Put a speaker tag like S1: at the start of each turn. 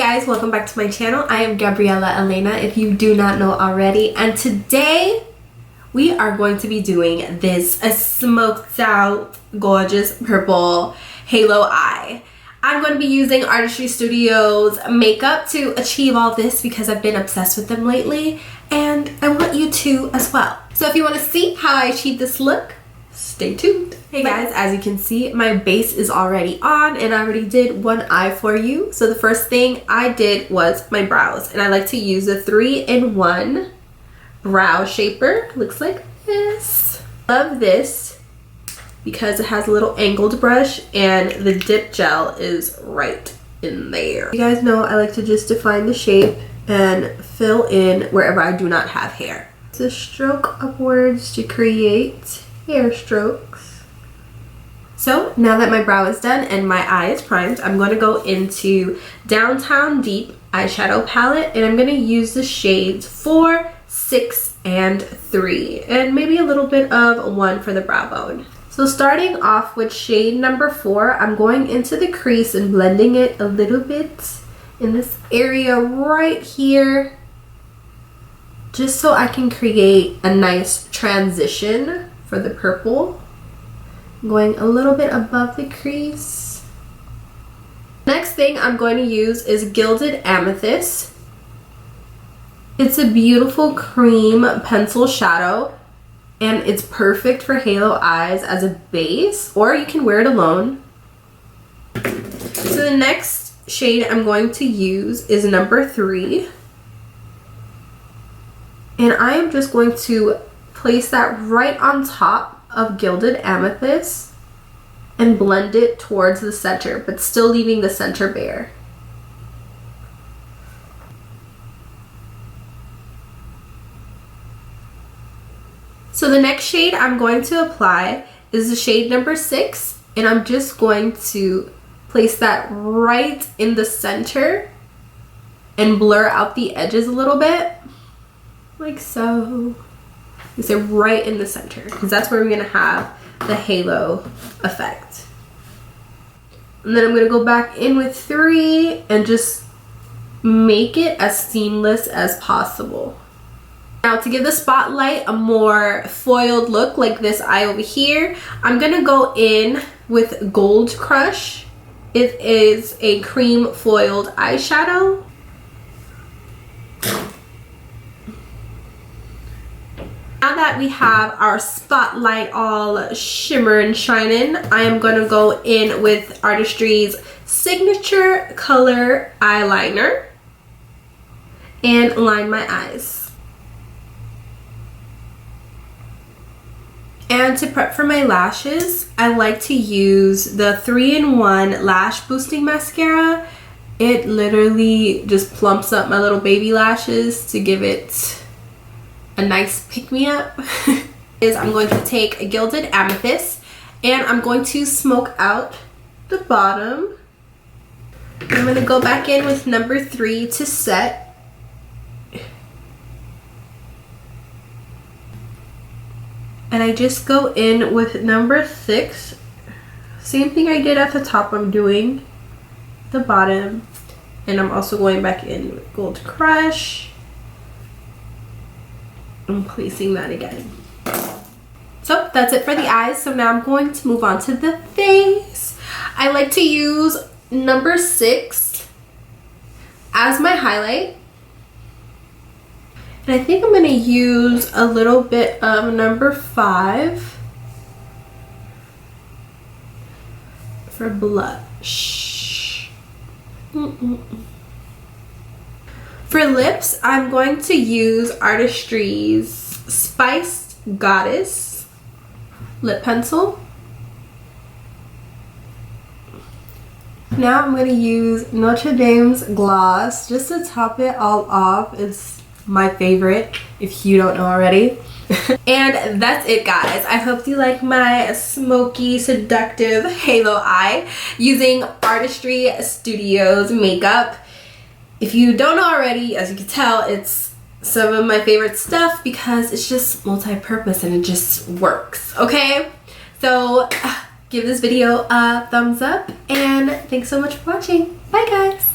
S1: guys, welcome back to my channel. I am Gabriella Elena, if you do not know already, and today we are going to be doing this smoked out gorgeous purple halo eye. I'm going to be using Artistry Studios makeup to achieve all this because I've been obsessed with them lately, and I want you to as well. So if you want to see how I achieve this look, stay tuned. Hey guys, as you can see, my base is already on and I already did one eye for you. So the first thing I did was my brows, and I like to use a 3-in-1 brow shaper. Looks like this. Love this because it has a little angled brush and the dip gel is right in there. You guys know I like to just define the shape and fill in wherever I do not have hair. So stroke upwards to create hair strokes. So now that my brow is done and my eye is primed, I'm going to go into Downtown Deep eyeshadow palette, and I'm going to use the shades 4, 6, and 3, and maybe a little bit of 1 for the brow bone. So starting off with shade number 4, I'm going into the crease and blending it a little bit in this area right here, just so I can create a nice transition for the purple. Going a little bit above the crease. Next thing I'm going to use is Gilded Amethyst. It's a beautiful cream pencil shadow, and it's perfect for halo eyes as a base, or you can wear it alone. So the next shade I'm going to use is number 3. And I am just going to place that right on top of Gilded Amethyst and blend it towards the center, but still leaving the center bare. So the next shade I'm going to apply is the shade number 6, and I'm just going to place that right in the center and blur out the edges a little bit, like so. Is it right in the center, because that's where we're going to have the halo effect. And then I'm going to go back in with 3 and just make it as seamless as possible. Now to give the spotlight a more foiled look, like this eye over here, I'm going to go in with Gold Crush. It is a cream foiled eyeshadow. Now that we have our spotlight all shimmer and shining, I am going to go in with Artistry's signature color eyeliner and line my eyes. And to prep for my lashes, I like to use the 3-in-1 lash boosting mascara. It literally just plumps up my little baby lashes to give it a nice pick-me-up. I'm going to take a Gilded Amethyst and I'm going to smoke out the bottom. I'm going to go back in with number 3 to set. And I just go in with number 6. Same thing I did at the top, I'm doing the bottom. And I'm also going back in with Gold Crush. I'm placing that again. So that's it for the eyes. So now I'm going to move on to the face. I like to use number 6 as my highlight. And I think I'm going to use a little bit of number 5 for blush. For lips, I'm going to use Artistry's Spiced Goddess lip pencil. Now I'm going to use Notre Dame's gloss just to top it all off. It's my favorite, if you don't know already. And that's it, guys. I hope you like my smoky, seductive halo eye using Artistry Studios makeup. If you don't know already, as you can tell, it's some of my favorite stuff because it's just multi-purpose and it just works, okay? So give this video a thumbs up and thanks so much for watching. Bye guys!